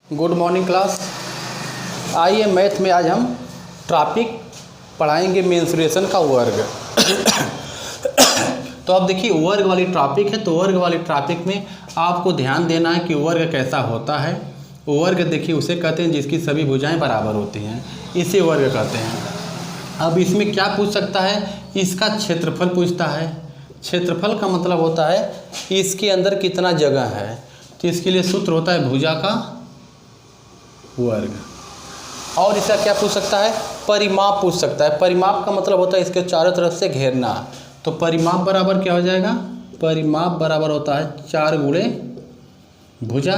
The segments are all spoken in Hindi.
Good morning class. आइए मैथ में आज हम टॉपिक पढ़ाएंगे मेंसुरेशन का वर्ग। तो अब देखिए वर्ग वाली टॉपिक है, तो वर्ग वाली टॉपिक में आपको ध्यान देना है कि वर्ग कैसा होता है। वर्ग देखिए उसे कहते हैं जिसकी सभी भुजाएं बराबर होती हैं, इसे वर्ग कहते हैं। अब इसमें क्या पूछ सकता है, इसका क्षेत्रफल पूछता है। क्षेत्रफल का मतलब होता है इसके अंदर कितना जगह है, तो इसके लिए सूत्र होता है भुजा का वर्ग। और इसका क्या पूछ सकता है, परिमाप पूछ सकता है। परिमाप का मतलब होता है इसके चारों तरफ से घेरना। तो परिमाप बराबर क्या हो जाएगा, परिमाप बराबर होता है 4 गुणे भुजा।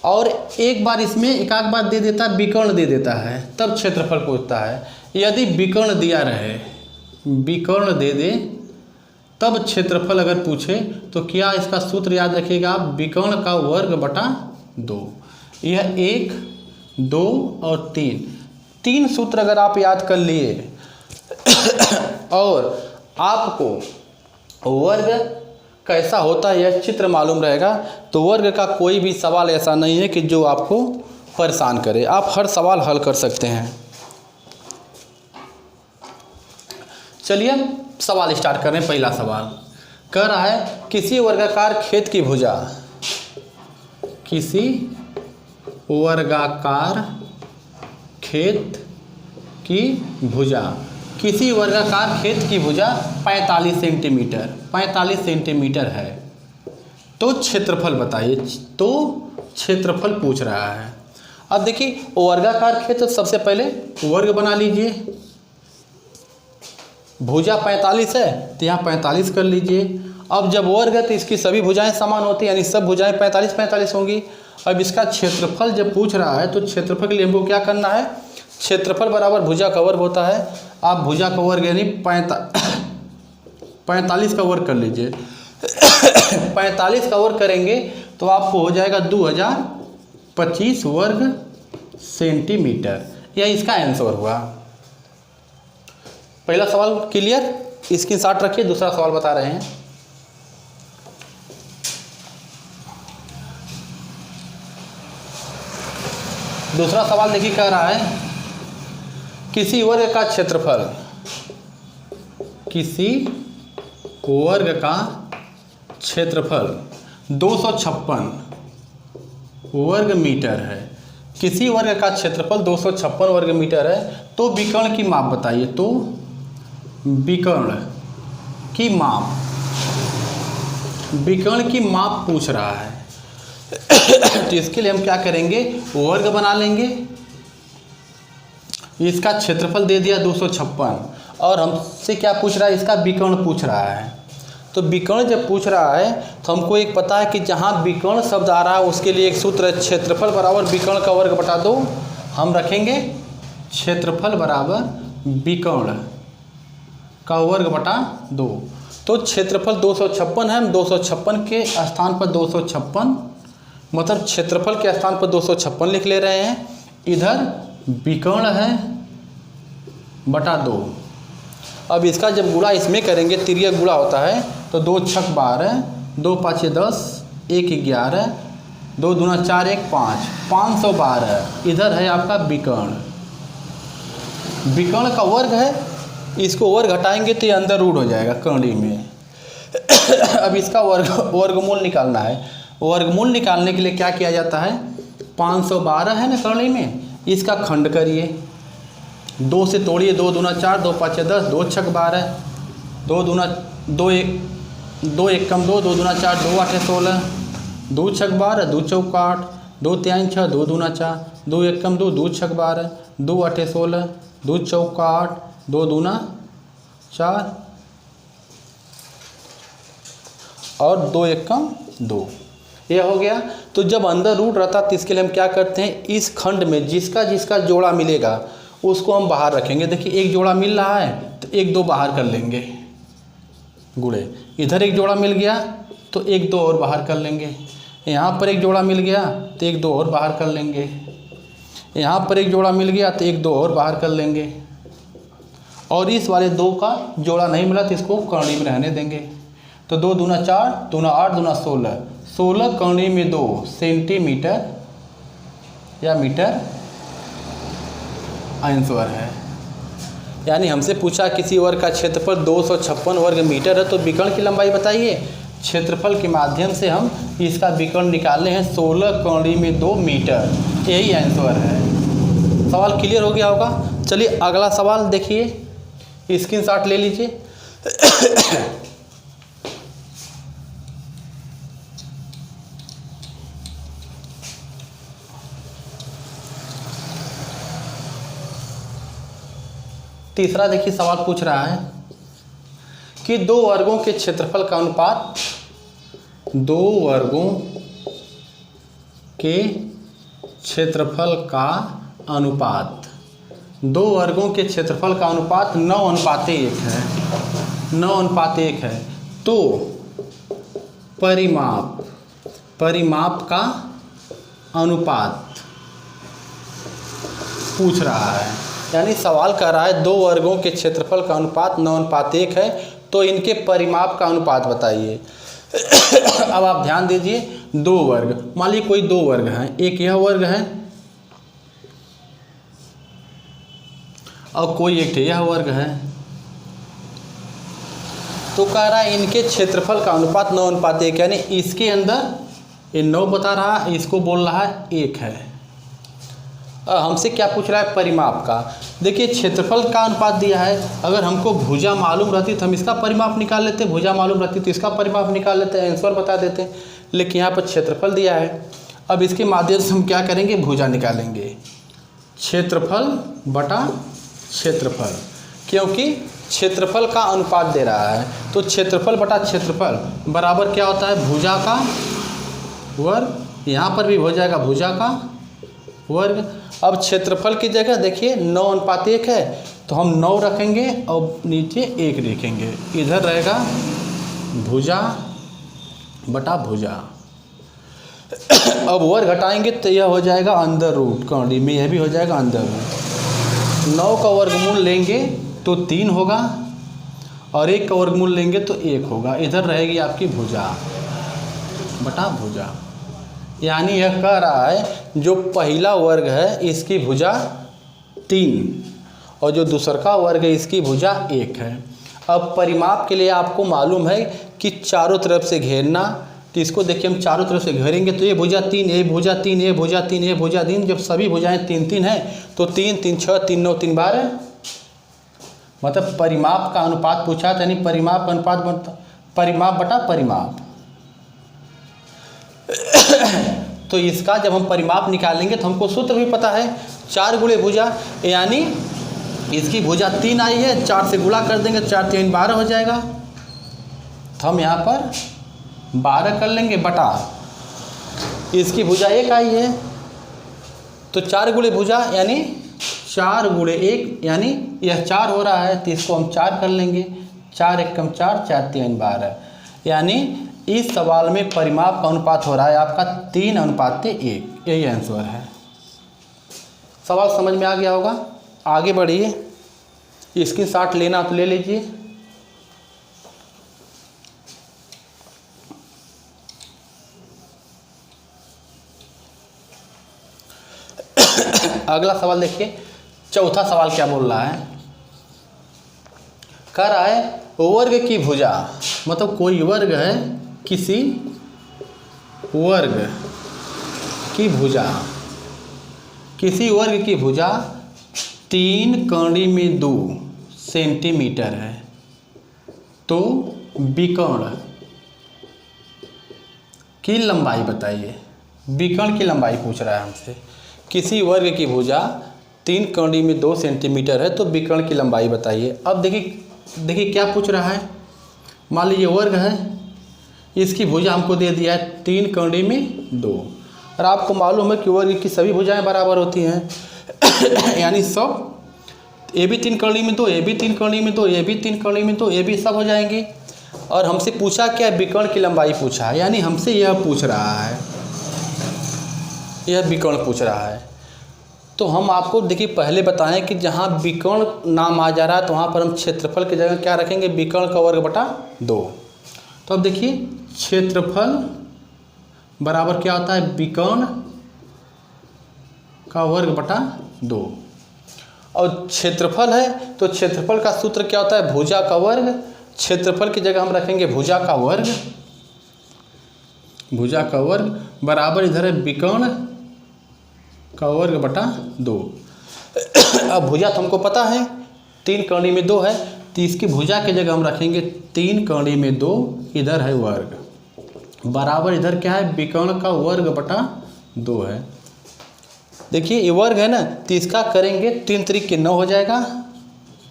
और एक बार इसमें एक आध बार दे देता है, विकर्ण दे देता है, तब क्षेत्रफल पूछता है। यदि विकर्ण दिया रहे, विकर्ण दे दे तब क्षेत्रफल अगर पूछे तो क्या इसका सूत्र याद रखिएगा आप, विकर्ण का वर्ग बटा 2। यह 1, 2 और 3 सूत्र अगर आप याद कर लिए और आपको वर्ग कैसा होता है यह चित्र मालूम रहेगा, तो वर्ग का कोई भी सवाल ऐसा नहीं है कि जो आपको परेशान करे। आप हर सवाल हल कर सकते हैं। चलिए सवाल स्टार्ट करें। पहला सवाल कह रहा है किसी वर्गाकार खेत की भुजा, किसी वर्गाकार खेत की भुजा, किसी वर्गाकार खेत की भुजा 45 सेंटीमीटर, 45 सेंटीमीटर है, तो क्षेत्रफल बताइए। तो क्षेत्रफल पूछ रहा है। अब देखिए वर्गाकार खेत, तो सबसे पहले वर्ग बना लीजिए। भुजा 45 है तो यहाँ 45 कर लीजिए। अब जब वर्ग है तो इसकी सभी भुजाएं समान होती हैं, यानी सब भुजाएं 45 45 होंगी। अब इसका क्षेत्रफल जब पूछ रहा है तो क्षेत्रफल के लिए हमको क्या करना है, क्षेत्रफल बराबर भुजा का वर्ग होता है। आप भुजा का वर्ग यानी 45 का वर्ग कर लीजिए। 45 का वर्ग करेंगे तो आपको हो जाएगा 2025 वर्ग सेंटीमीटर। यह इसका आंसर हुआ। पहला सवाल क्लियर, स्क्रीनशॉट रखिए। दूसरा सवाल बता रहे हैं। दूसरा सवाल देखिए कह रहा है किसी वर्ग का क्षेत्रफल, किसी वर्ग का क्षेत्रफल 256 वर्ग मीटर है। किसी वर्ग का क्षेत्रफल 256 वर्ग मीटर है, तो विकर्ण की माप बताइए। तो विकर्ण की माप, विकर्ण की माप पूछ रहा है। तो इसके लिए हम क्या करेंगे, वर्ग बना लेंगे। इसका क्षेत्रफल दे दिया 256 और हमसे क्या पूछ रहा है, इसका विकर्ण पूछ रहा है। तो विकर्ण जब पूछ रहा है तो हमको एक पता है कि जहाँ विकर्ण शब्द आ रहा है उसके लिए एक सूत्र है, क्षेत्रफल बराबर विकर्ण का वर्ग बटा 2। हम रखेंगे क्षेत्रफल बराबर विकर्ण का वर्ग बटा 2। तो क्षेत्रफल 256 है, हम 256 के स्थान पर 256 मतलब क्षेत्रफल के स्थान पर 256 लिख ले रहे हैं। इधर विकर्ण है बटा 2। अब इसका जब गुणा इसमें करेंगे, तिर्यक गुणा होता है, तो 2 छक 12, 2 पाँचे 10, 1 11, 2 दूना 4 1 5, 512। इधर है आपका विकर्ण, विकर्ण का वर्ग है। इसको वर्ग हटाएंगे तो ये अंदर रूट हो जाएगा कर्ण में। अब इसका वर्गमूल निकालना है। वर्गमूल निकालने के लिए क्या किया जाता है, 512 है ना कर्ण में, इसका खंड करिए, 2 से तोड़िए, 2 दूना 4, 2 पाँचे 10, 2 छक 12, 2 दूना 2 1 2 1 कम 2, 2 दूना 4, 2 8 16, 2 छक 12, 2 चौक 8, 2 3 6, 2 दूना 4, 2 1 कम 2, 2 छक 12, 2 8 16, 2 चौक 8, 2 दूना 4 और 2 1 कम 2। यह हो गया। तो जब अंदर रूट रहता तो इसके लिए हम क्या करते हैं, इस खंड में जिसका जिसका जोड़ा मिलेगा उसको हम बाहर रखेंगे। देखिए एक जोड़ा मिल रहा है तो 1 2 बाहर कर लेंगे गुणे। इधर एक जोड़ा मिल गया तो 1 2 और बाहर कर लेंगे। यहाँ पर एक जोड़ा मिल गया तो 1 2 और बाहर कर लेंगे। यहाँ पर एक जोड़ा मिल गया तो 1 2 और बाहर कर लेंगे। और इस वाले 2 का जोड़ा नहीं मिला तो इसको कर्णी में रहने देंगे। तो 2 दूना 4, दूना 8, दूना 16, 16 कर्णी में 2 सेंटीमीटर या मीटर आंसर है। यानी हमसे पूछा किसी वर्ग का क्षेत्रफल 256 वर्ग मीटर है तो विकर्ण की लंबाई बताइए। क्षेत्रफल के माध्यम से हम इसका विकर्ण निकालने हैं 16 कौड़ी में 2 मीटर, यही आंसर है। सवाल क्लियर हो गया होगा। चलिए अगला सवाल देखिए, स्क्रीनशॉट ले लीजिए। तीसरा देखिए सवाल पूछ रहा है कि दो वर्गों के क्षेत्रफल का अनुपात, दो वर्गों के क्षेत्रफल का अनुपात, दो वर्गों के क्षेत्रफल का अनुपात 9:1 है, 9:1 है। तो परिमाप का अनुपात पूछ रहा है। यानी सवाल कर रहा है दो वर्गों के क्षेत्रफल का अनुपात 9:1 है तो इनके परिमाप का अनुपात बताइए। अब आप ध्यान दीजिए, दो वर्ग, मान लीजिए कोई दो वर्ग हैं, एक यह वर्ग है और कोई एक यह वर्ग है। तो कह रहा है इनके क्षेत्रफल का अनुपात 9:1, यानी इसके अंदर ये 9 बता रहा है, इसको बोल रहा है 1 है। हमसे क्या पूछ रहा है? परिमाप का। देखिए क्षेत्रफल का अनुपात दिया है, अगर हमको भुजा मालूम रहती तो हम इसका परिमाप निकाल लेते, भुजा मालूम रहती तो इसका परिमाप निकाल लेते, आंसर बता देते। लेकिन यहाँ पर क्षेत्रफल दिया है, अब इसके माध्यम से हम क्या करेंगे? भुजा निकालेंगे, क्षेत्रफल बटा क्षेत्रफल, क्योंकि क्षेत्रफल का अनुपात दे रहा है। तो क्षेत्रफल बटा क्षेत्रफल बराबर क्या होता है? भुजा का वर्ग। यहाँ पर भी हो जाएगा भुजा का वर्ग। अब क्षेत्रफल की जगह देखिए 9:1 है तो हम 9 रखेंगे और नीचे 1 लिखेंगे, इधर रहेगा भुजा बटा भुजा। अब वर्ग घटाएंगे तो यह हो जाएगा अंदर रूट, कौड़ी में यह भी हो जाएगा अंदर रूट। 9 का वर्गमूल लेंगे तो 3 होगा और 1 का वर्गमूल लेंगे तो 1 होगा, इधर रहेगी आपकी भुजा बटा भुजा। यानी यह कह रहा है जो पहला वर्ग है इसकी भुजा 3 और जो दूसरा वर्ग है इसकी भुजा 1 है। अब परिमाप के लिए आपको मालूम है कि चारों तरफ से घेरना, तो इसको देखिए हम चारों तरफ से घेरेंगे तो ये भुजा 3, ये भुजा 3, ये भुजा 3, ये भुजा 3। जब सभी भुजाएं 3-3 हैं तो 3, 3, 6, 3, 9, 3, 12, मतलब परिमाप का अनुपात पूछा था, यानी परिमाप का अनुपात परिमाप बटा परिमाप। तो इसका जब हम परिमाप निकालेंगे तो हमको सूत्र भी पता है, 4 गुणे भुजा, यानी इसकी भुजा 3 आई है, 4 से गुणा कर देंगे, 4 3 12 हो जाएगा। तो हम यहाँ पर 12 कर लेंगे बटा इसकी भुजा 1 आई है तो 4 गुणे भुजा यानी 4 गुणे 1, यानी यह 4 हो रहा है तो इसको हम 4 कर लेंगे, 4 एकम 4, 4 3 12। यानी इस सवाल में परिमाप का अनुपात हो रहा है आपका 3:1, यही आंसर है। सवाल समझ में आ गया होगा। आगे बढ़िए, इसकी शॉट लेना तो ले लीजिए। अगला सवाल देखिए, चौथा सवाल क्या बोल रहा है? कह रहा है वर्ग की भुजा, मतलब कोई वर्ग है, किसी वर्ग की भुजा, किसी वर्ग की भुजा 3 कौड़ी में 2 सेंटीमीटर है तो विकर्ण की लंबाई बताइए। विकर्ण की लंबाई पूछ रहा है हमसे। किसी वर्ग की भुजा 3 कौड़ी में 2 सेंटीमीटर है तो विकर्ण की लंबाई बताइए। अब देखिए क्या पूछ रहा है। मान लीजिए वर्ग है, इसकी भुजा हमको दे दिया है 3 कौड़ी में 2, और आपको मालूम है कि वर्ग की सभी भुजाएं बराबर होती हैं। यानी सब, ये भी 3 कौड़ी में 2, ये भी 3 कौड़ी में 2, ये भी 3 कौड़ी में 2, ये भी सब हो जाएंगे। और हमसे पूछा क्या? विकर्ण की लंबाई पूछा है, यानी हमसे यह पूछ रहा है, यह विकर्ण पूछ रहा है। तो हम आपको देखिए पहले बताएं कि जहाँ विकर्ण नाम आ जा रहा है तो वहाँ पर हम क्षेत्रफल की जगह क्या रखेंगे? विकर्ण का वर्ग बटा 2। तो अब देखिए क्षेत्रफल बराबर क्या होता है? विकर्ण का वर्ग बटा 2। और क्षेत्रफल है तो क्षेत्रफल का सूत्र क्या होता है, भुजा का वर्ग। क्षेत्रफल की जगह हम रखेंगे भुजा का वर्ग, भुजा का वर्ग बराबर इधर है विकर्ण का वर्ग बटा 2। अब भुजा तो हमको पता है 3 कड़ी में 2 है, तो इसकी भुजा की जगह हम रखेंगे 3 कड़ी में 2, इधर है वर्ग बराबर इधर क्या है, विकर्ण का वर्ग बटा 2 है। देखिए ये वर्ग है ना, तो इसका करेंगे 3 त्रिक 9 हो जाएगा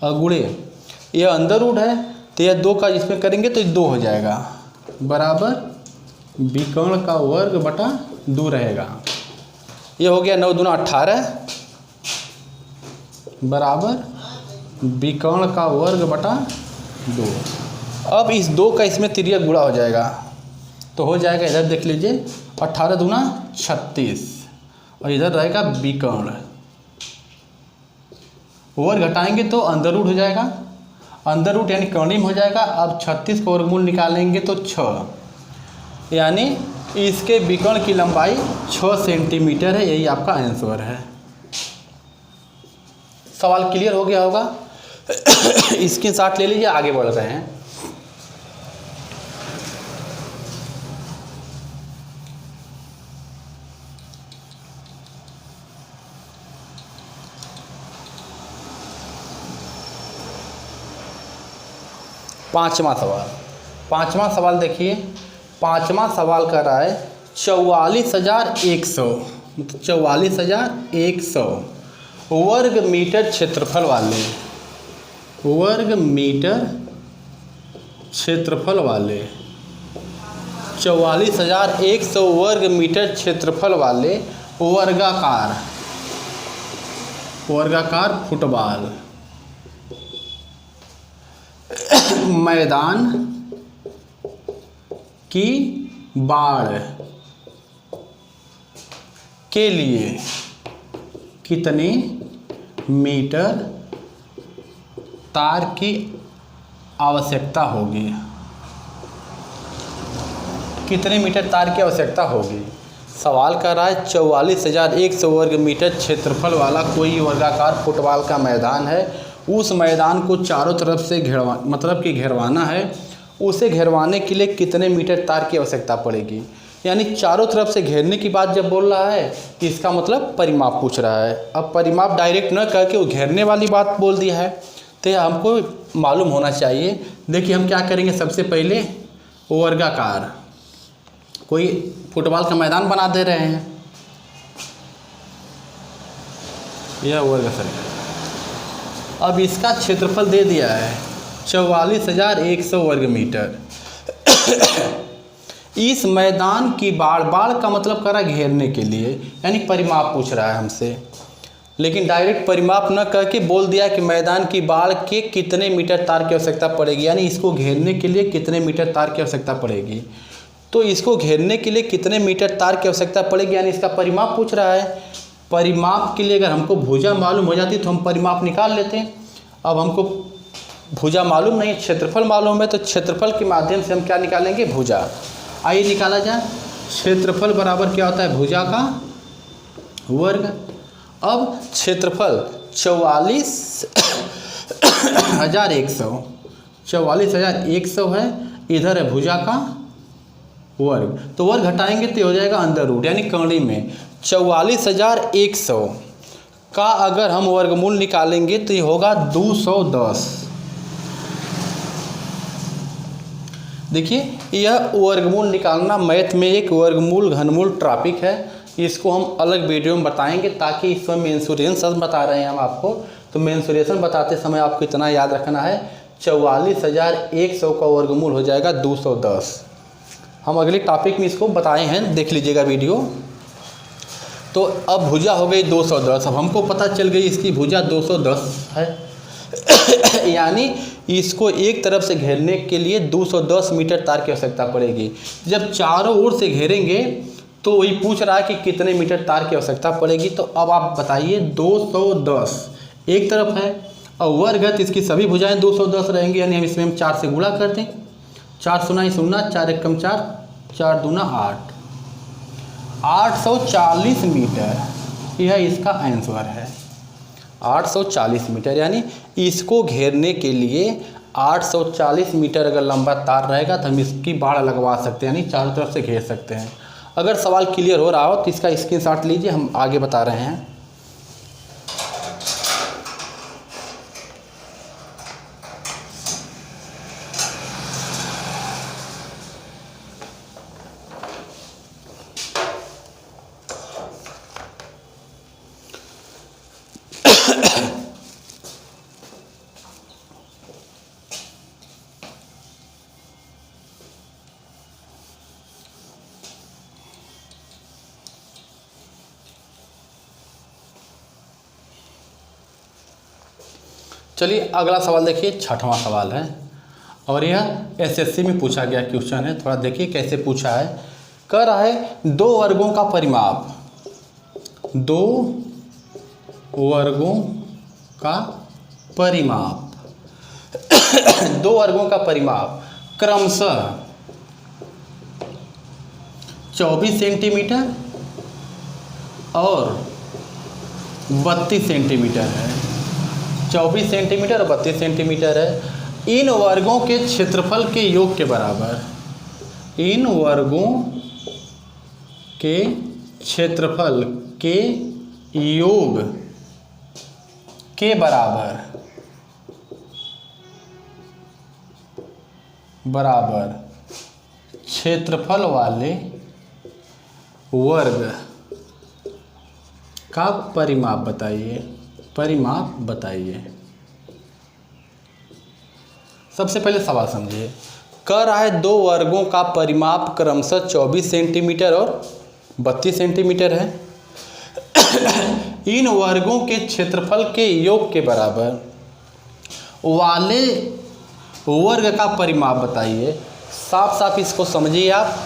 और गुणे यह अंदर रूट है तो यह 2 का इसमें करेंगे तो 2 हो जाएगा बराबर विकर्ण का वर्ग बटा 2 रहेगा। ये हो गया 9 दूना 18 बराबर विकर्ण का वर्ग बटा 2। अब इस 2 का इसमें तिर्यक गुणा हो जाएगा तो हो जाएगा, इधर देख लीजिए 18 दूना 36 और इधर रहेगा विकर्ण। वर्ग घटाएंगे तो अंदर रूट हो जाएगा, अंदर रूट यानी कर्ण हो जाएगा। अब 36 का वर्गमूल निकालेंगे तो 6, यानी इसके विकर्ण की लंबाई 6 सेंटीमीटर है। यही आपका आंसर है। सवाल क्लियर हो गया होगा। स्क्रीनशॉट ले लीजिए, आगे बढ़ रहे हैं। पांचवा सवाल देखिए। पांचवा सवाल कर रहा है 44,100 मतलब 44,100 वर्ग मीटर क्षेत्रफल वाले, वर्ग मीटर क्षेत्रफल वाले 44,100 वर्ग मीटर क्षेत्रफल वाले वर्गाकार फुटबॉल मैदान की बाड़ के लिए कितने मीटर तार की आवश्यकता होगी, कितने मीटर तार की आवश्यकता होगी। सवाल कर रहा है 44,100 वर्ग मीटर क्षेत्रफल वाला कोई वर्गाकार फुटबॉल का मैदान है, उस मैदान को चारों तरफ से घेरवाना है। उसे घेरवाने के लिए कितने मीटर तार की आवश्यकता पड़ेगी। यानी चारों तरफ से घेरने की बात जब बोल रहा है इसका मतलब परिमाप पूछ रहा है। अब परिमाप डायरेक्ट न करके वो घेरने वाली बात बोल दिया है तो हमको मालूम होना चाहिए। देखिए हम क्या करेंगे, सबसे पहले वर्गाकार कोई फुटबॉल का मैदान बना दे रहे हैं, यह वर्ग सर्कल। अब इसका क्षेत्रफल दे दिया है 44,100 वर्ग मीटर। इस मैदान की बाड़ का मतलब करा घेरने के लिए, यानी परिमाप पूछ रहा है हमसे, लेकिन डायरेक्ट परिमाप न करके बोल दिया कि मैदान की बाड़ के कितने मीटर तार की आवश्यकता पड़ेगी, यानी इसको घेरने के लिए कितने मीटर तार की आवश्यकता पड़ेगी। तो इसको घेरने के लिए कितने मीटर तार की आवश्यकता पड़ेगी, यानी इसका परिमाप पूछ रहा है। परिमाप के लिए अगर हमको भुजा मालूम हो जाती तो हम परिमाप निकाल लेते हैं। अब हमको भुजा मालूम नहीं, क्षेत्रफल मालूम है, तो क्षेत्रफल के माध्यम से हम क्या निकालेंगे, भुजा। आइए निकाला जाए। क्षेत्रफल बराबर क्या होता है, भुजा का वर्ग। अब क्षेत्रफल 44,100 है, इधर है भुजा का वर्ग, तो वर्ग घटाएंगे तो हो जाएगा अंदर रूट, यानी कड़ी में 44,100 का अगर हम वर्गमूल निकालेंगे तो ये होगा 210। देखिए यह वर्गमूल निकालना मैथ में एक वर्गमूल घनमूल टॉपिक है, इसको हम अलग वीडियो में बताएंगे, ताकि इसमें मेंसुरेशन बता रहे हैं हम आपको, तो मेंसुरेशन बताते समय आपको इतना याद रखना है 44,100 का वर्गमूल हो जाएगा 210। हम अगले टॉपिक में इसको बताए हैं, देख लीजिएगा वीडियो। तो अब भुजा हो गई 210। अब हमको पता चल गई इसकी भुजा 210 है, यानी इसको एक तरफ से घेरने के लिए 210 मीटर तार की आवश्यकता पड़ेगी। जब चारों ओर से घेरेंगे तो वही पूछ रहा है कि कितने मीटर तार की आवश्यकता पड़ेगी। तो अब आप बताइए 210 एक तरफ है और वर्ग है, तो इसकी सभी भुजाएं 210 रहेंगी, यानी हम इसमें हम 4 से गुणा कर दें। 4 सुना 4 एकम 4, 4 दूना 8, 840 मीटर यह इसका आंसर है 840 मीटर। यानी इसको घेरने के लिए 840 मीटर अगर लंबा तार रहेगा तो हम इसकी बाड़ लगवा सकते हैं, यानी चारों तरफ से घेर सकते हैं। अगर सवाल क्लियर हो रहा हो तो इसका स्क्रीनशॉट लीजिए, हम आगे बता रहे हैं। चलिए अगला सवाल देखिए, 6वां सवाल है और यह एसएससी में पूछा गया क्वेश्चन है। थोड़ा देखिए कैसे पूछा है। कह रहा है 2 वर्गों का परिमाप, 2 वर्गों का परिमाप 2 वर्गों का परिमाप क्रमशः 24 सेंटीमीटर और 32 सेंटीमीटर है। 24 सेंटीमीटर और 32 सेंटीमीटर है। इन वर्गों के क्षेत्रफल के योग के बराबर, इन वर्गों के क्षेत्रफल के योग के बराबर क्षेत्रफल वाले वर्ग का परिमाप बताइए। सबसे पहले सवाल समझिए। कह रहा है 2 वर्गों का परिमाप क्रमशः 24 सेंटीमीटर और 32 सेंटीमीटर है। इन वर्गों के क्षेत्रफल के योग के बराबर वाले वर्ग का परिमाप बताइए। साफ साफ इसको समझिए आप।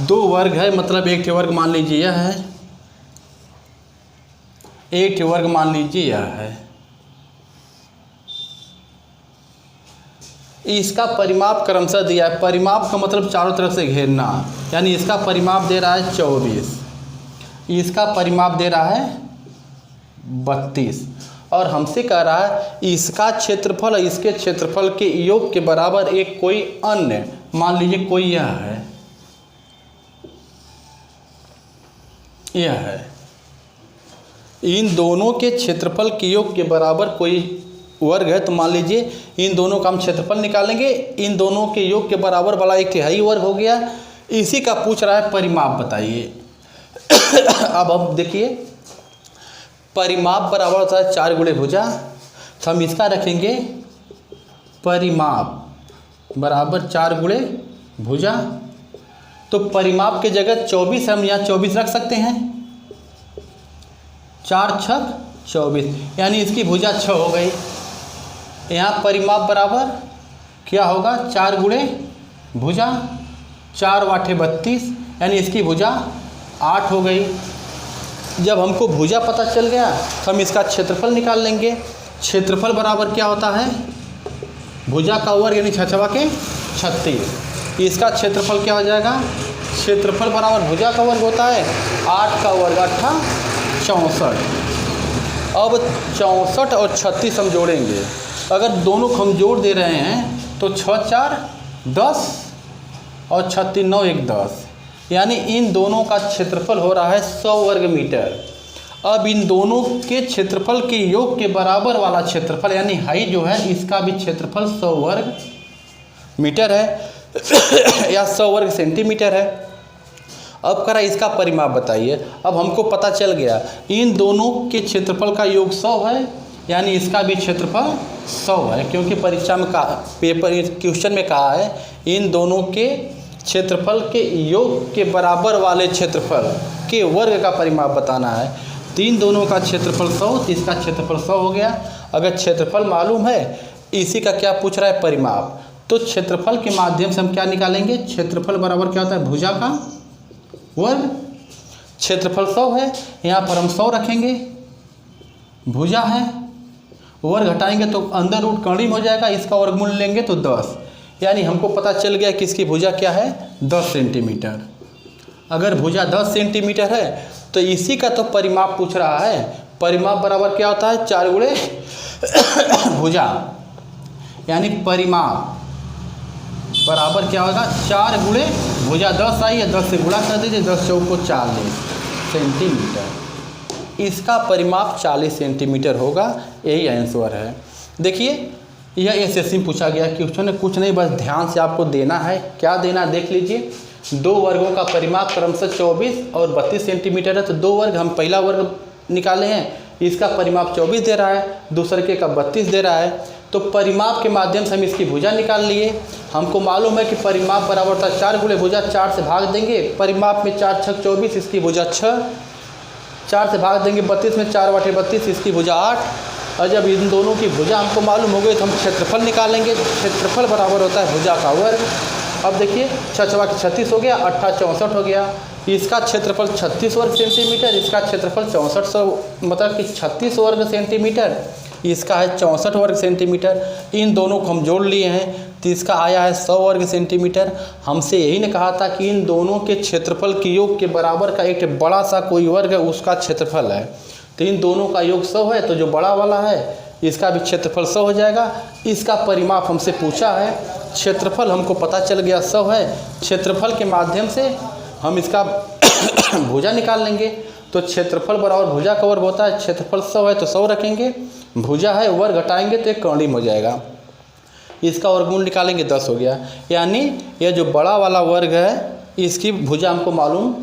2 वर्ग है, मतलब एक वर्ग मान लीजिए यह है, एक वर्ग मान लीजिए यह है। इसका परिमाप क्रमशः दिया है। परिमाप का मतलब चारों तरफ से घेरना, यानी इसका परिमाप दे रहा है 24, इसका परिमाप दे रहा है 32 और हमसे कह रहा है इसका क्षेत्रफल और इसके क्षेत्रफल के योग के बराबर एक कोई अन्य, मान लीजिए कोई यह है, यह है। इन दोनों के क्षेत्रफल के योग के बराबर कोई वर्ग है, तो मान लीजिए इन दोनों का हम क्षेत्रफल निकालेंगे। इन दोनों के योग के बराबर वाला 1/2 वर्ग हो गया। इसी का पूछ रहा है परिमाप बताइए। अब देखिए परिमाप बराबर होता है 4 गुणे भुजा, तो हम इसका रखेंगे परिमाप बराबर 4 गुणे भुजा। तो परिमाप के जगह 24 हम यहाँ 24 रख सकते हैं, 4 छक 24, यानी इसकी भुजा 6 हो गई। यहाँ परिमाप बराबर क्या होगा, 4 गुणे भुजा, 4 वाठे 32, यानी इसकी भुजा 8 हो गई। जब हमको भुजा पता चल गया तो हम इसका क्षेत्रफल निकाल लेंगे। क्षेत्रफल बराबर क्या होता है, भुजा का वर्ग यानी 6 के 36। इसका क्षेत्रफल क्या हो जाएगा, क्षेत्रफल बराबर भुजा का वर्ग होता है 8 का वर्ग 8 64। अब 64 और 36 हम जोड़ेंगे। अगर दोनों को हम जोड़ दे रहे हैं तो 6 4 10 और 36 9 1 10, यानी इन दोनों का क्षेत्रफल हो रहा है 100 वर्ग मीटर। अब इन दोनों के क्षेत्रफल के योग के बराबर वाला क्षेत्रफल यानी हाइट जो है, इसका भी क्षेत्रफल 100 वर्ग मीटर है या 100 वर्ग सेंटीमीटर है। अब करा इसका परिमाप बताइए। अब हमको पता चल गया इन दोनों के क्षेत्रफल का योग 100 है, यानी इसका भी क्षेत्रफल 100 है, क्योंकि परीक्षा में क्वेश्चन में कहा है इन दोनों के क्षेत्रफल के योग के बराबर वाले क्षेत्रफल के वर्ग का परिमाप बताना है। तो इन दोनों का क्षेत्रफल 100, तो इसका क्षेत्रफल 100 हो गया। अगर क्षेत्रफल मालूम है, इसी का क्या पूछ रहा है परिमाप, तो क्षेत्रफल के माध्यम से हम क्या निकालेंगे, क्षेत्रफल बराबर क्या होता है भुजा का वर्ग। क्षेत्रफल 100 है, यहाँ पर हम 100 रखेंगे, भुजा है, वर्ग हटाएंगे तो अंदर रूट करीब हो जाएगा, इसका वर्गमूल लेंगे तो 10, यानी हमको पता चल गया कि इसकी भुजा क्या है 10 सेंटीमीटर। अगर भुजा 10 सेंटीमीटर है तो इसी का तो परिमाप पूछ रहा है। परिमाप बराबर क्या होता है, 4 गुणे भुजा, यानी परिमाप बराबर क्या होगा, 4 गुणे भुजा। 10 आई है, 10 से गुणा कर दीजिए, 10 चौको 40 सेंटीमीटर। इसका परिमाप 40 सेंटीमीटर होगा, यही आंसर है। देखिए यह एसएससी में पूछा गया क्वेश्चन है, कुछ नहीं बस ध्यान से आपको देना है। क्या देना देख लीजिए, 2 वर्गों का परिमाप क्रमशः 24 और 32 सेंटीमीटर है। तो 2 वर्ग हम पहला वर्ग निकाले हैं, इसका परिमाप 24 दे रहा है, दूसरे का 32 दे रहा है। तो परिमाप के माध्यम से हम इसकी भुजा निकाल लिए। हमको मालूम है कि परिमाप बराबर होता है 4 गुणे भुजा, 4 से भाग देंगे, परिमाप में 4 छक 24, इसकी भुजा 6, 4 से भाग देंगे 32 में, 4 बटे 32, इसकी भुजा 8। और जब इन दोनों की भुजा हमको मालूम हो गई तो हम क्षेत्रफल निकालेंगे। क्षेत्रफल बराबर होता है भुजा का वर्ग। अब देखिए 6 चौके 36 हो गया, 8 64 हो गया। इसका क्षेत्रफल 36 वर्ग सेंटीमीटर, इसका क्षेत्रफल 6400 मतलब कि 36 वर्ग सेंटीमीटर, इसका है 64 वर्ग सेंटीमीटर। इन दोनों को हम जोड़ लिए हैं तो इसका आया है 100 वर्ग सेंटीमीटर। हमसे यही ने कहा था कि इन दोनों के क्षेत्रफल के योग के बराबर का एक बड़ा सा कोई वर्ग है, उसका क्षेत्रफल है। तो इन दोनों का योग 100 है, तो जो बड़ा वाला है इसका भी क्षेत्रफल 100 हो जाएगा। इसका परिमाप हमसे पूछा है, क्षेत्रफल हमको पता चल गया 100 है। क्षेत्रफल के माध्यम से हम इसका भुजा निकाल लेंगे। तो क्षेत्रफल बराबर भुजा का वर्ग होता है, क्षेत्रफल 100 है तो 100 रखेंगे, भुजा है वर्ग घटाएंगे तो एक कौड़िम हो जाएगा। इसका वर्गमूल निकालेंगे 10 हो गया। यानी यह जो बड़ा वाला वर्ग है इसकी भुजा हमको मालूम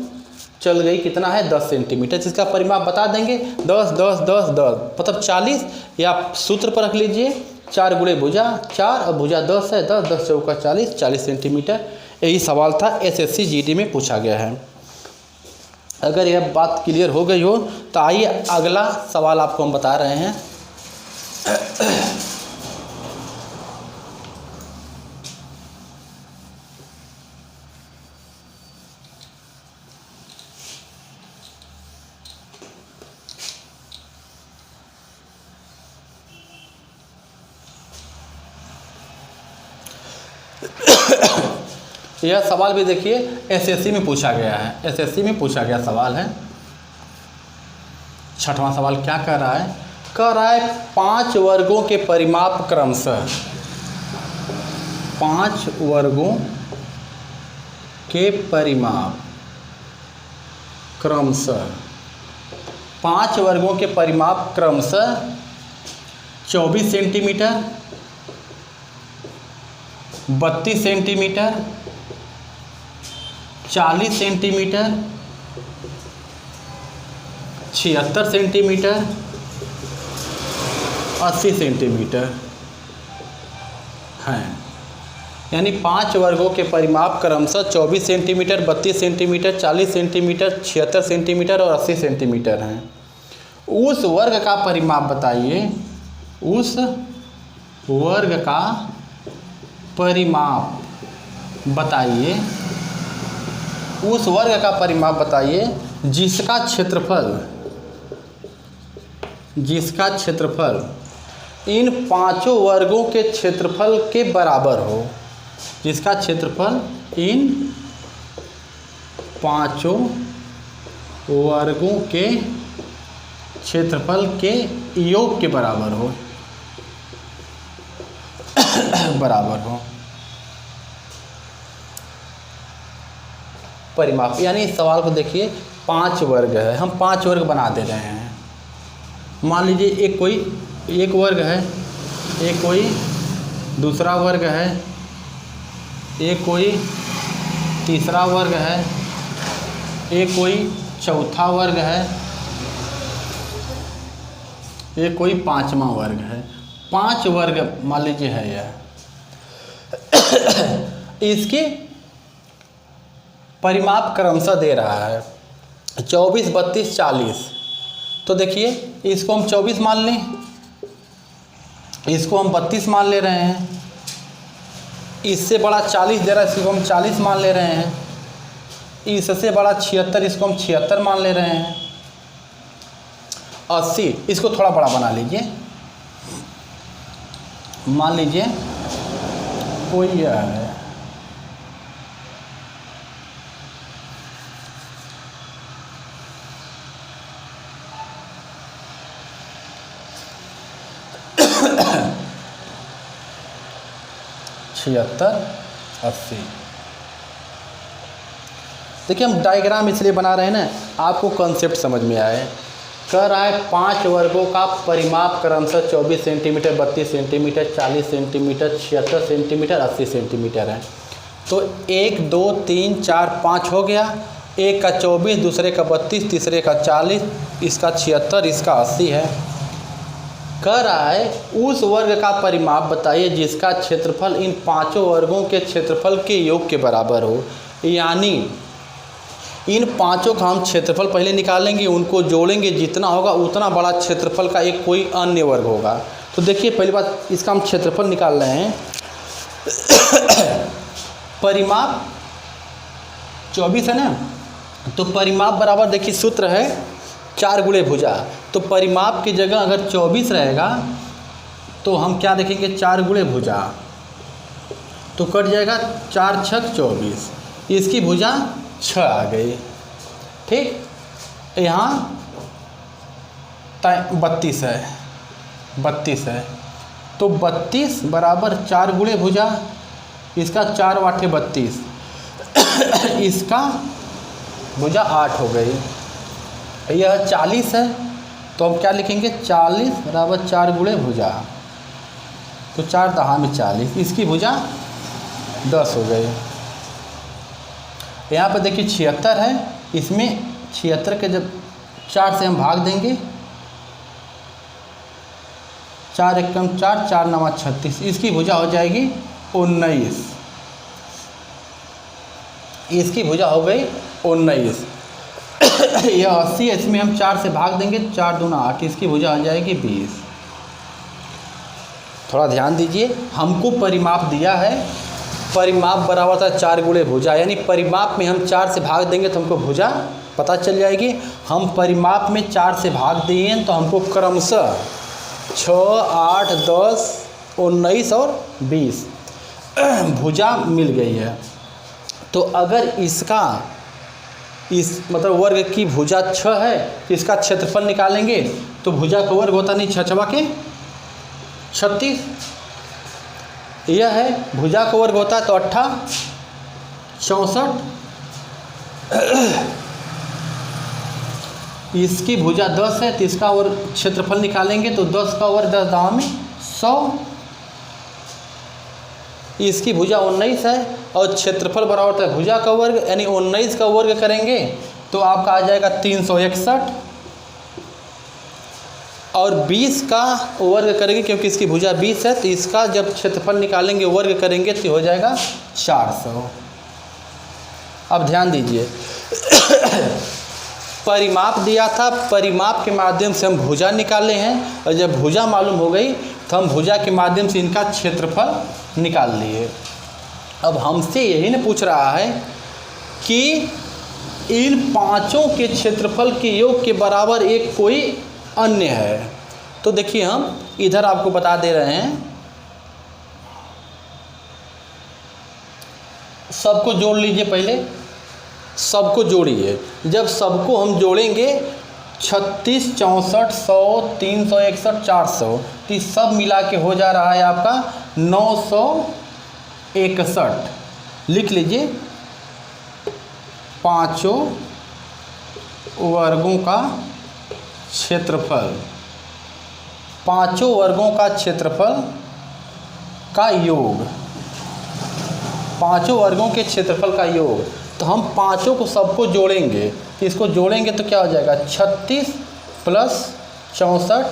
चल गई कितना है, 10 सेंटीमीटर। इसका परिमाप बता देंगे 10 10 10 10 मतलब 40, या सूत्र पर रख लीजिए 4 गुणे भुजा 4 और भुजा 10 है, 10 10 चौका 40 40 सेंटीमीटर। यही सवाल था, एसएससी जीडी में पूछा गया है। अगर यह बात क्लियर हो गई हो तो आइए अगला सवाल आपको हम बता रहे हैं। यह सवाल भी देखिए एसएससी में पूछा गया है, एसएससी में पूछा गया सवाल है। 6वां सवाल क्या कह रहा है, कह रहा है 5 वर्गों के परिमाप क्रमशः, 5 वर्गों के परिमाप क्रमशः, 5 वर्गों के परिमाप क्रमशः 24 centimetre, 32 centimetre, 40 centimetre, 76 centimetre, 80 centimetre हैं। यानी 5 वर्गों के परिमाप क्रमशः 24 सेंटीमीटर, 32 सेंटीमीटर, 40 सेंटीमीटर, 76 सेंटीमीटर और 80 सेंटीमीटर हैं। उस वर्ग का परिमाप बताइए, उस वर्ग का परिमाप बताइए, उस वर्ग का परिमाप बताइए जिसका क्षेत्रफल इन 5 वर्गों के क्षेत्रफल के बराबर हो, जिसका क्षेत्रफल इन 5 वर्गों के क्षेत्रफल के योग के बराबर हो बराबर हो परिमाप। यानी इस सवाल को देखिए 5 वर्ग है, हम 5 वर्ग बना दे रहे हैं। मान लीजिए एक वर्ग है, एक कोई दूसरा वर्ग है, एक कोई तीसरा वर्ग है, एक कोई चौथा वर्ग है, एक कोई 5वां वर्ग है। 5 वर्ग मान लीजिए है यह। इसकी परिमाप क्रमशः दे रहा है 24 32 40। तो देखिए इसको हम 24 मान लें, इसको हम 32 मान ले रहे हैं, इससे बड़ा 40 दे रहा है, इसको हम 40 मान ले रहे हैं, इससे बड़ा 76, इसको हम 76 मान ले रहे हैं, 80 इसको थोड़ा बड़ा बना लीजिए। मान लीजिए कोई यह है, 76, 80। देखिए हम डायग्राम इसलिए बना रहे हैं ना, आपको कॉन्सेप्ट समझ में आए। कह रहा है 5 वर्गों का परिमाप क्रमशः 24 centimetre, 32 centimetre, 40 centimetre, 76 centimetre, 80 centimetre है। तो 1, 2, 3, 4, 5 हो गया। एक का 24, दूसरे का 32, तीसरे का 40, इसका 76, इसका 80 है। कह रहा है उस वर्ग का परिमाप बताइए जिसका क्षेत्रफल इन 5 वर्गों के क्षेत्रफल के योग के बराबर हो। यानी इन 5 का हम क्षेत्रफल पहले निकालेंगे, उनको जोड़ेंगे, जितना होगा उतना बड़ा क्षेत्रफल का एक कोई अन्य वर्ग होगा। तो देखिए पहली बात, इसका हम क्षेत्रफल निकाल रहे हैं। परिमाप 24 है ना, तो परिमाप बराबर देखिए सूत्र है 4 गुणे भुजा। तो परिमाप की जगह अगर 24 रहेगा तो हम क्या देखेंगे, 4 गुणे भुजा, तो कट जाएगा 4 छक 24, इसकी भुजा 6 आ गई। ठीक, यहाँ 32 है, 32 है, तो 32 बराबर 4 गुणे भुजा, इसका 4 वाटे 32, इसका भुजा 8 हो गई। यह 40 है, तो हम क्या लिखेंगे, 40 बराबर 4 गुणे भुजा, तो 4 दहा में 40, इसकी भुजा 10 हो गई। यहाँ पर देखिए 76 है, इसमें 76 के जब 4 से हम भाग देंगे, 4 एकम 4, 4 नवा 36, इसकी भुजा हो जाएगी 19, इसकी भुजा हो गई 19। यह 80 है, इसमें हम 4 से भाग देंगे, 4 दूना 8, इसकी भुजा हो जाएगी 20। थोड़ा ध्यान दीजिए, हमको परिमाप दिया है, परिमाप बराबर था 4 गुणे भुजा, यानी परिमाप में हम 4 से भाग देंगे तो हमको भुजा पता चल जाएगी। हम परिमाप में 4 से भाग दिए तो हमको क्रमशः 6, 8, 10, 19 और 20 भुजा मिल गई है। तो अगर इसका इस मतलब वर्ग की भुजा 6 है तो इसका क्षेत्रफल निकालेंगे, तो भुजा का वर्ग होता नहीं 6 के 36, यह है भुजा का वर्ग होता है तो 8 64, इसकी भुजा 10 है तो इसका वर्ग क्षेत्रफल निकालेंगे, तो 10 का वर्ग 10 दावा में 100, इसकी भुजा 19 है और क्षेत्रफल बराबर होता है भुजा का वर्ग, यानी 19 का वर्ग करेंगे तो आपका आ जाएगा 361, और 20 का वर्ग करेंगे क्योंकि इसकी भुजा 20 है, तो इसका जब क्षेत्रफल निकालेंगे वर्ग करेंगे तो हो जाएगा 400। अब ध्यान दीजिए, परिमाप दिया था, परिमाप के माध्यम से हम भुजा निकाले हैं, और जब भुजा मालूम हो गई तो हम भुजा के माध्यम से इनका क्षेत्रफल निकाल लिए। अब हमसे यही न पूछ रहा है कि इन 5 के क्षेत्रफल के योग के बराबर एक कोई अन्य है। तो देखिए हम इधर आपको बता दे रहे हैं, सबको जोड़ लीजिए, पहले सबको जोड़िए। जब सबको हम जोड़ेंगे 36, 64, 100, 361, 400, तो सब मिला के हो जा रहा है आपका 961। लिख लीजिए, 5 वर्गों का क्षेत्रफल, 5 वर्गों का क्षेत्रफल का योग, 5 वर्गों के क्षेत्रफल का योग। तो हम 5 को सबको जोड़ेंगे, तो इसको जोड़ेंगे तो क्या हो जाएगा, 36 प्लस 64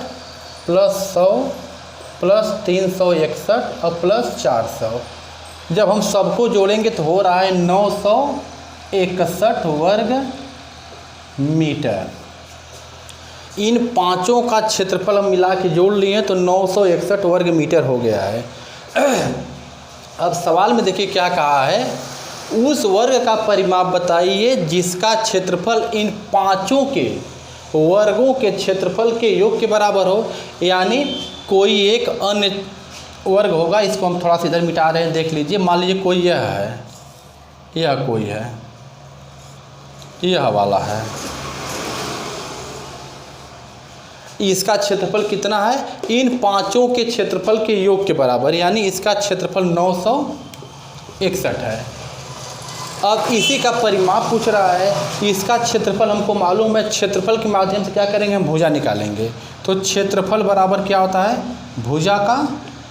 प्लस 100 प्लस 361 और प्लस 400। जब हम सबको जोड़ेंगे तो हो रहा है 961 वर्ग मीटर। इन 5 का क्षेत्रफल हम मिला के जोड़ लिए तो 961 वर्ग मीटर हो गया है। अब सवाल में देखिए क्या कहा है, उस वर्ग का परिमाप बताइए जिसका क्षेत्रफल इन 5 के वर्गों के क्षेत्रफल के योग के बराबर हो। यानी कोई एक अन्य वर्ग होगा, इसको हम थोड़ा सा इधर मिटा रहे हैं, देख लीजिए। मान लीजिए कोई यह है, यह कोई है, यह वाला है, इसका क्षेत्रफल कितना है, इन 5 के क्षेत्रफल के योग के बराबर, यानी इसका क्षेत्रफल 961 61 है। अब इसी का परिमाप पूछ रहा है, इसका क्षेत्रफल हमको मालूम है, क्षेत्रफल के माध्यम से क्या करेंगे, हम भुजा निकालेंगे। तो क्षेत्रफल बराबर क्या होता है, भुजा का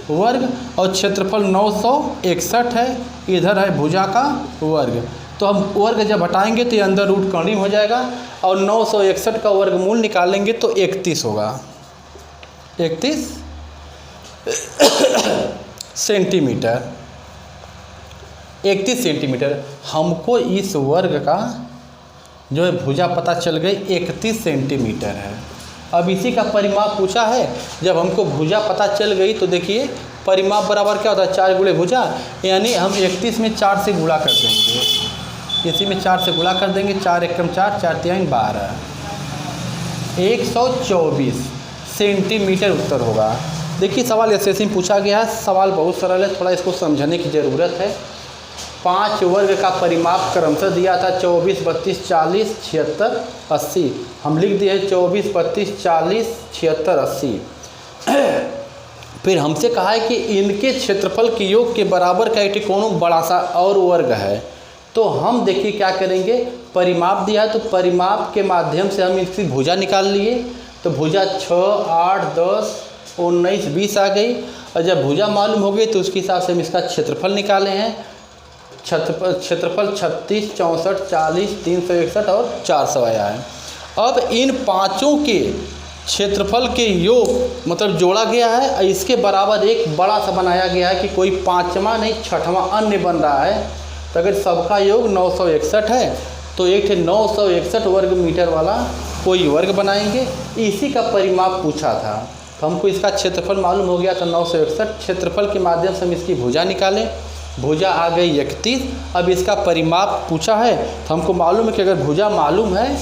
वर्ग, और क्षेत्रफल 961 है, इधर है भुजा का वर्ग। तो हम वर्ग जब हटाएंगे तो ये अंदर रूट करीब हो जाएगा, और 961 का वर्गमूल निकालेंगे तो 31 होगा, 31 सेंटीमीटर, 31 सेंटीमीटर। हमको इस वर्ग का जो है भुजा पता चल गई 31 सेंटीमीटर है। अब इसी का परिमाप पूछा है, जब हमको भुजा पता चल गई तो देखिए परिमाप बराबर क्या होता है, 4 गुणे भुजा, यानी हम 31 में 4 से गुणा कर देंगे, इसी में 4 से गुणा कर देंगे, 4 एकम 4, 4 तिहाई 12, 124 सेंटीमीटर उत्तर होगा। देखिए सवाल एसएससी में पूछा गया है, सवाल बहुत सरल है, थोड़ा इसको समझने की ज़रूरत है। 5 वर्ग का परिमाप क्रमशः दिया था 24, 32, 40, 76, 80। हम लिख दिए 24, 32, 40, 76, 80। फिर हमसे कहा है कि इनके क्षेत्रफल के योग के बराबर का एक त्रिकोण बड़ा सा और वर्ग है। तो हम देखिए क्या करेंगे, परिमाप दिया है तो परिमाप के माध्यम से हम इसकी भुजा निकाल लिए। तो भुजा 6, 8, 10, 19, 20 आ गई, और जब भुजा मालूम हो गई तो उसके हिसाब से हम इसका क्षेत्रफल निकाले हैं। क्षेत्रफल 36, 64, 40, 361 और 400 आया है। अब इन पाँचों के क्षेत्रफल के योग मतलब जोड़ा गया है, और इसके बराबर एक बड़ा सा बनाया गया है कि कोई पाँचवा नहीं छठवां अन्य बन रहा है। तो अगर सबका योग 961 है तो एक 961 वर्ग मीटर वाला कोई वर्ग बनाएंगे। इसी का परिमाप पूछा था, तो हमको इसका क्षेत्रफल मालूम हो गया था 961। क्षेत्रफल के माध्यम से हम इसकी भुजा निकालें, भुजा आ गई 31। अब इसका परिमाप पूछा है तो हमको मालूम है कि अगर भुजा मालूम है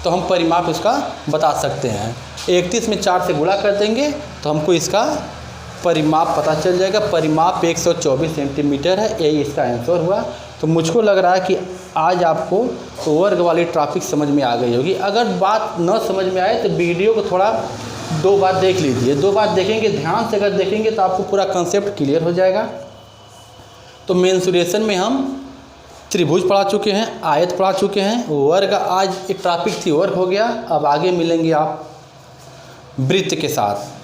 तो हम परिमाप इसका बता सकते हैं। 31 में 4 से गुणा कर देंगे तो हमको इसका परिमाप पता चल जाएगा। परिमाप 124 सेंटीमीटर है, यही इसका आंसर हुआ। तो मुझको लग रहा है कि आज आपको वर्ग वाली टॉपिक समझ में आ गई होगी। अगर बात न समझ में आए तो वीडियो को थोड़ा 2 बार देख लीजिए, 2 बार देखेंगे, ध्यान से अगर देखेंगे तो आपको पूरा कंसेप्ट क्लियर हो जाएगा। तो मेंसुरेशन में हम त्रिभुज पढ़ा चुके हैं, आयत पढ़ा चुके हैं, वर्ग आज एक टॉपिक थी वर्ग हो गया। अब आगे मिलेंगे आप वृत्त के साथ।